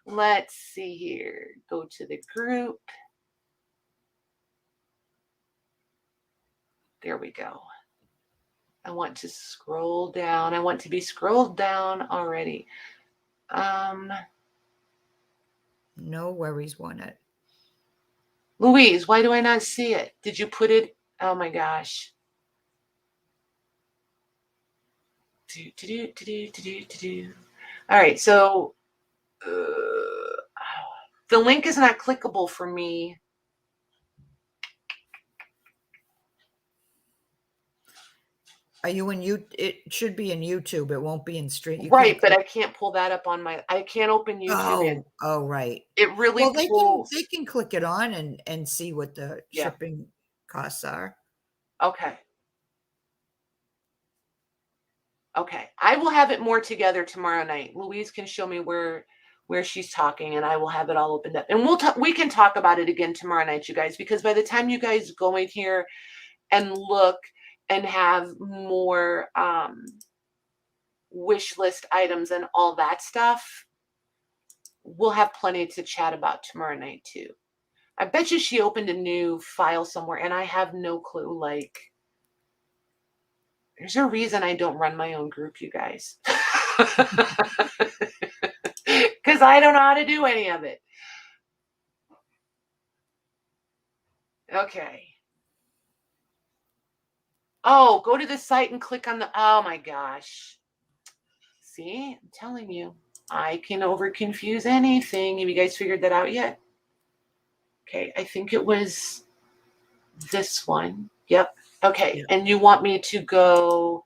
Let's see here. Go to the group. There we go. I want to scroll down. I want to be scrolled down already. No worries, won it. Louise, why do I not see it? Did you put it? Oh my gosh. All right, so the link is not clickable for me. Are you in you? It should be in YouTube. It won't be in stream. Right, but I can't pull that up on my. I can't open YouTube. Oh, right. It really pulls. They can click it on and see what the shipping costs are. Okay. Okay, I will have it more together tomorrow night. Louise can show me where she's talking, and I will have it all opened up. And we can talk about it again tomorrow night, you guys, because by the time you guys go in here and look and have more wish list items and all that stuff, we'll have plenty to chat about tomorrow night too. I bet you she opened a new file somewhere, and I have no clue. Like, there's a reason I don't run my own group, you guys. Because I don't know how to do any of it. Okay. Oh, go to the site and click on the, oh my gosh. See, I'm telling you, I can over confuse anything. Have you guys figured that out yet? Okay, I think it was this one. Yep. Okay, yeah. And you want me to go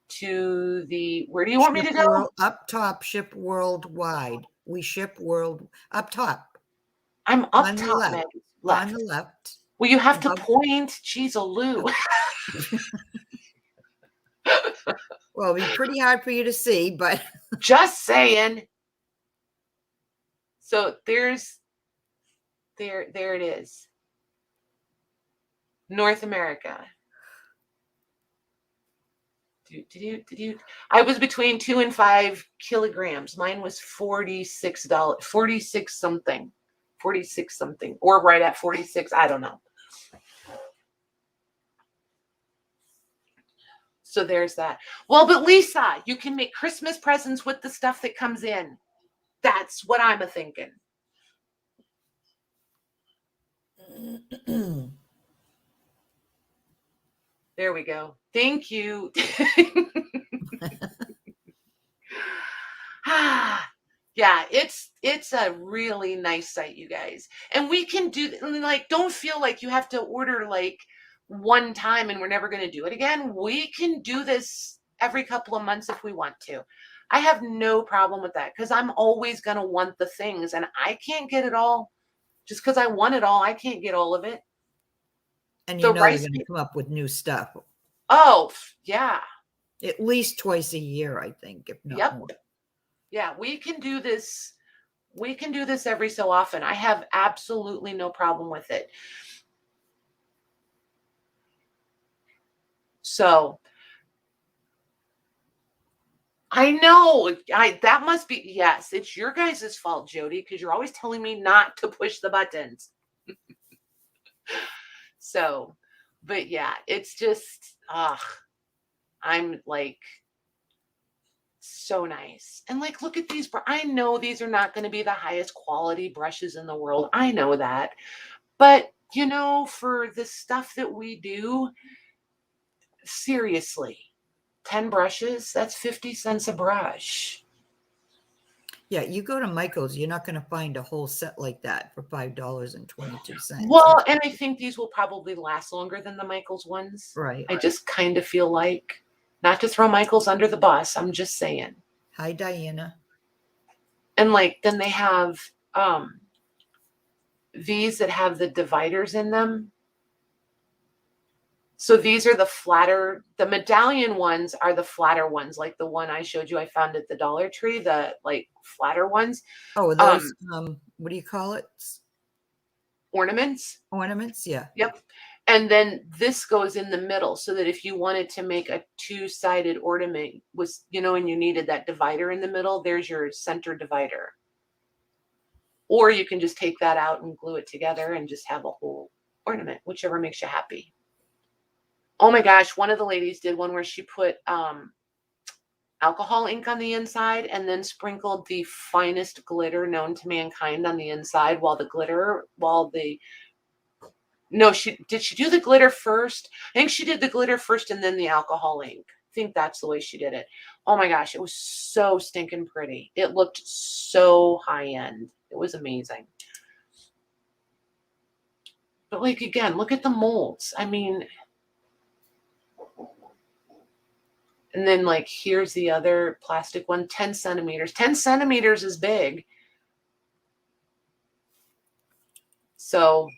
to the, where do you want me to go? Up top, ship worldwide. We ship up top. I'm up on top, left. On the left. Well, you have to point. Jeez, Lou. Well, it'd be pretty hard for you to see, but just saying. So there it is. North America. I was between 2 and 5 kilograms. Mine was $46, 46 something, or right at 46. I don't know. So there's that. Well, but Lisa, you can make Christmas presents with the stuff that comes in. That's what I'm a thinking. There we go. Thank you. Yeah, it's a really nice site, you guys. And we can do, like, don't feel like you have to order like one time and we're never going to do it again. We can do this every couple of months if we want to. I have no problem with that because I'm always going to want the things and I can't get it all. Just because I want it all, I can't get all of it. And The you know they're rice going to paper. come up with new stuff Oh, yeah. at least twice a year, I think, if not Yep. more. Yeah, we can do this. We can do this every so often. I have absolutely no problem with it. So I know that must be, yes, it's your guys' fault, Jody, because you're always telling me not to push the buttons. So, but yeah, it's just, I'm like so nice. And like, look at these. I know these are not going to be the highest quality brushes in the world. I know that. But, you know, for the stuff that we do, seriously, 10 brushes, that's 50 cents a brush. Yeah, you go to Michael's, you're not going to find a whole set like that for $5.22. Well, and I think these will probably last longer than the Michaels ones. Right. I just kind of feel like, not to throw Michaels under the bus, I'm just saying. Hi, Diana. And like, then they have these that have the dividers in them. So these are the flatter, the medallion ones are the flatter ones, like the one I showed you I found at the Dollar Tree, the like flatter ones. Oh, are those, what do you call it? Ornaments. Ornaments? Yeah. Yep. And then this goes in the middle so that if you wanted to make a two-sided ornament was, you know, and you needed that divider in the middle, there's your center divider. Or you can just take that out and glue it together and just have a whole ornament, whichever makes you happy. Oh my gosh, one of the ladies did one where she put alcohol ink on the inside and then sprinkled the finest glitter known to mankind on the inside no, she do the glitter first? I think she did the glitter first and then the alcohol ink. I think that's the way she did it. Oh my gosh, it was so stinking pretty. It looked so high end. It was amazing. But like, again, look at the molds. I mean, and then like, here's the other plastic one, 10 centimeters. 10 centimeters is big. So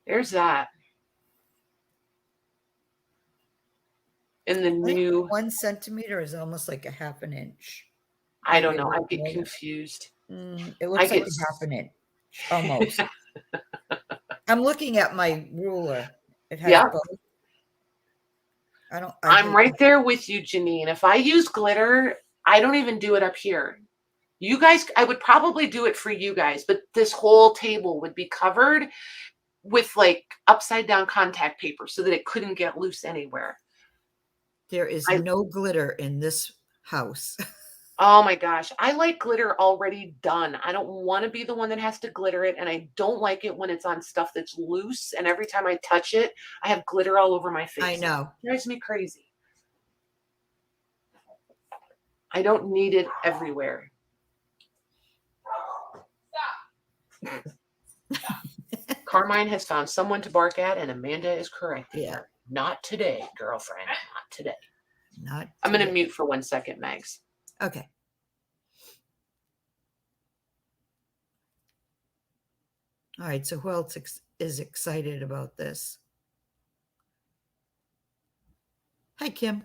there's that. And the new 1 centimeter is almost like a half an inch. I don't know. I get confused. It looks like a half an inch, almost. I'm looking at my ruler. It has both. I'm right there with you, Janine. If I use glitter, I don't even do it up here. You guys, I would probably do it for you guys, but this whole table would be covered with like upside down contact paper so that it couldn't get loose anywhere. There is no glitter in this house. Oh my gosh. I like glitter already done. I don't want to be the one that has to glitter it. And I don't like it when it's on stuff that's loose. And every time I touch it, I have glitter all over my face. I know. It drives me crazy. I don't need it everywhere. Carmine has found someone to bark at, and Amanda is correcting her. Not today, girlfriend. Not today. I'm going to mute for 1 second, Megs. Okay. All right. So who else is excited about this? Hi, Kim.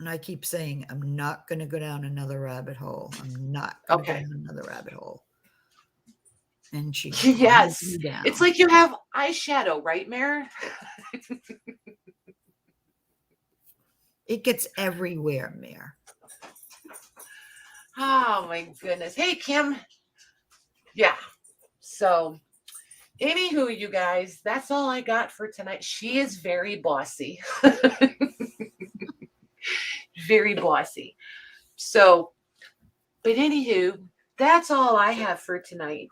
And I keep saying, I'm not going to go down another rabbit hole. I'm not going to go down another rabbit hole. And she yes, it's like you have eyeshadow, right, Mare? It gets everywhere, Mare. Oh my goodness. Hey, Kim. Yeah. So, anywho, you guys, that's all I got for tonight. She is very bossy. Very bossy. So, but anywho, that's all I have for tonight.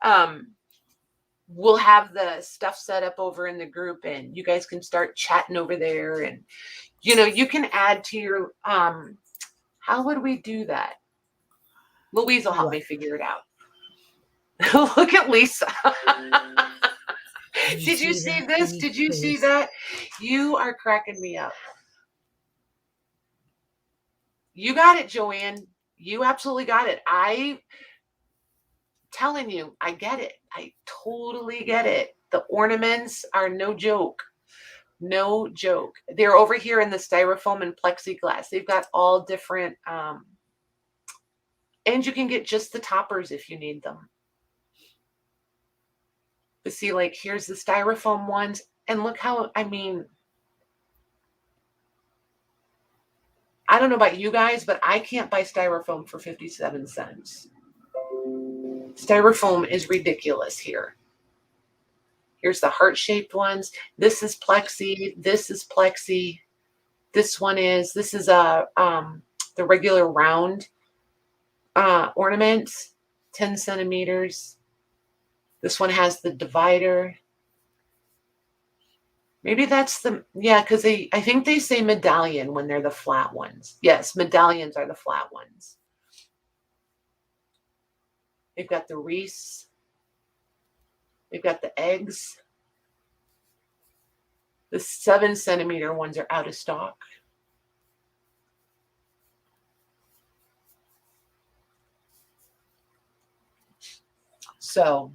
We'll have the stuff set up over in the group, and you guys can start chatting over there. And, you know, you can add to your, how would we do that? Louise will help me figure it out. Look at Lisa. Did you see this? Did you see that? You are cracking me up. You got it, Joanne. You absolutely got it. I telling you, I get it. I totally get it. The ornaments are no joke. No joke. They're over here in the styrofoam and plexiglass. They've got all different, and you can get just the toppers if you need them. But see, like, here's the styrofoam ones. And look how, I mean, I don't know about you guys, but I can't buy styrofoam for 57 cents. Styrofoam is ridiculous here. Here's the heart-shaped ones. This is plexi. This is plexi. This one is, this is the regular round ornament, 10 centimeters. This one has the divider. Maybe that's the, yeah, because I think they say medallion when they're the flat ones. Yes, medallions are the flat ones. They've got the wreaths. They've got the eggs. The 7 centimeter ones are out of stock. So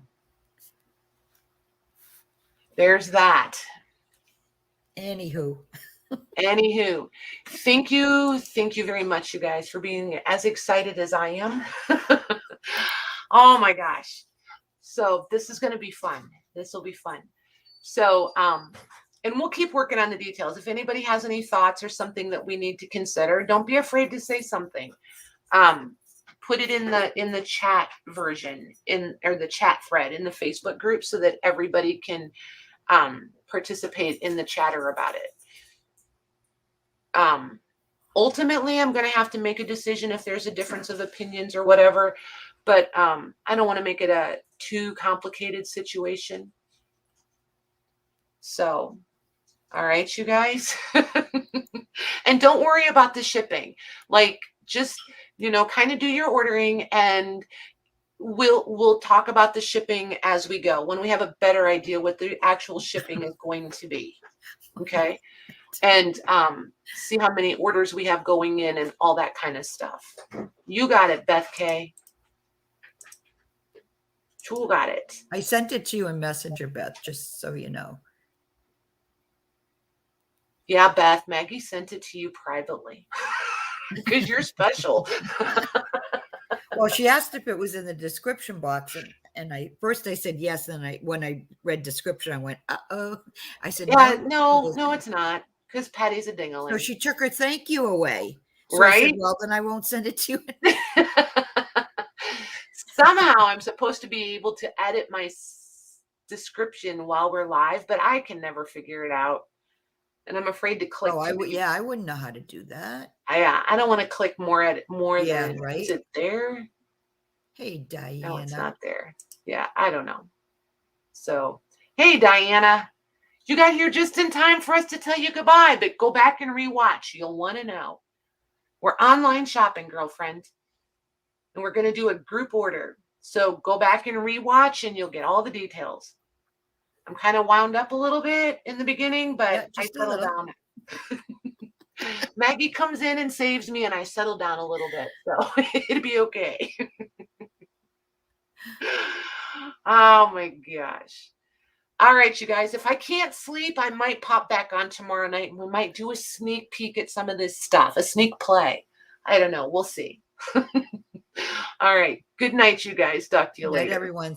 there's that. Anywho, thank you very much, you guys, for being as excited as I am. Oh my gosh. So this is going to be fun. This will be fun. So, and we'll keep working on the details. If anybody has any thoughts or something that we need to consider, don't be afraid to say something. Put it in the chat version, or the chat thread in the Facebook group, so that everybody can participate in the chatter about it. Ultimately, I'm going to have to make a decision if there's a difference of opinions or whatever, but I don't want to make it a too complicated situation. So, all right, you guys. And don't worry about the shipping. Like, just, you know, kind of do your ordering, and we'll talk about the shipping as we go, when we have a better idea what the actual shipping is going to be. Okay. And see how many orders we have going in and all that kind of stuff. You got it, Beth K. You got it. I sent it to you in Messenger, Beth, just so you know. Yeah, Beth, Maggie sent it to you privately because you're special. Well, she asked if it was in the description box, and I said yes. Then when I read description, I went, uh-oh. I said, yeah, no, it's not, because Patty's a ding-a-ling. So she took her thank you away. So right? I said, well, then I won't send it to you. Somehow I'm supposed to be able to edit my description while we're live, but I can never figure it out. And I'm afraid to click. Oh, I wouldn't know how to do that. I don't want to click more yeah, than, right? Is it there? Hey, Diana. No, it's not there. Yeah, I don't know. So, hey, Diana, you got here just in time for us to tell you goodbye, but go back and rewatch. You'll want to know. We're online shopping, girlfriend, and we're going to do a group order. So go back and rewatch, and you'll get all the details. I'm kind of wound up a little bit in the beginning, but I settle down. Maggie comes in and saves me, and I settle down a little bit, so it'll be okay. Oh my gosh. All right, you guys, if I can't sleep, I might pop back on tomorrow night, and we might do a sneak peek at some of this stuff, a sneak play. I don't know. We'll see. All right. Good night, you guys. Talk to you later. Good night, everyone.